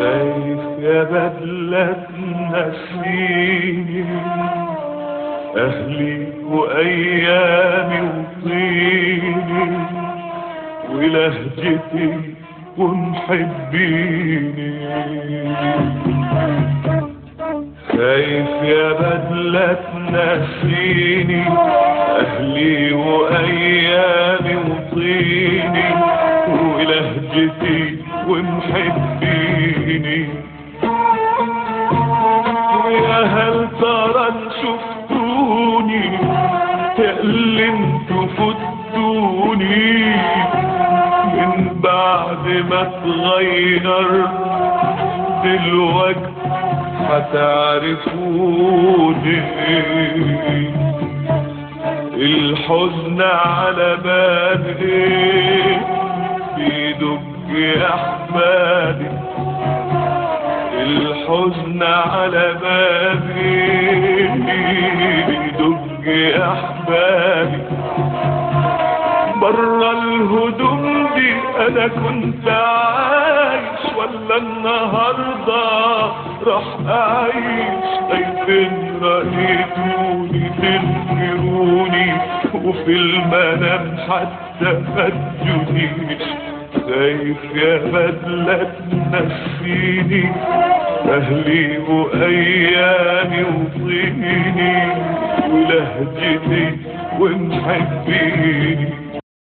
خايف يا بدلة تنسيني أهلي وأيامي وطيني ولهجتي ومحبيني. خايف يا بدلة تنسيني أهلي وأيامي وطيني ولهجتي ومحبيني. ويا هل ترى شفتوني تألمتوا فتوني من بعد ما تغير دلوقتي هتعرفوني. الحزن على بالي بيدق يا احبابي، الحزن على بالي بيدق يا احبابي. برا الهدوم دي انا كنت عايش ولا النهارده راح اعيش؟ خايفين رأيتوني تنكروني وفي المنام حتى ما تجونيش. خايف يا بدلة تنسيني أهلي وأيامي وطيني ولهجتي ومحبيني.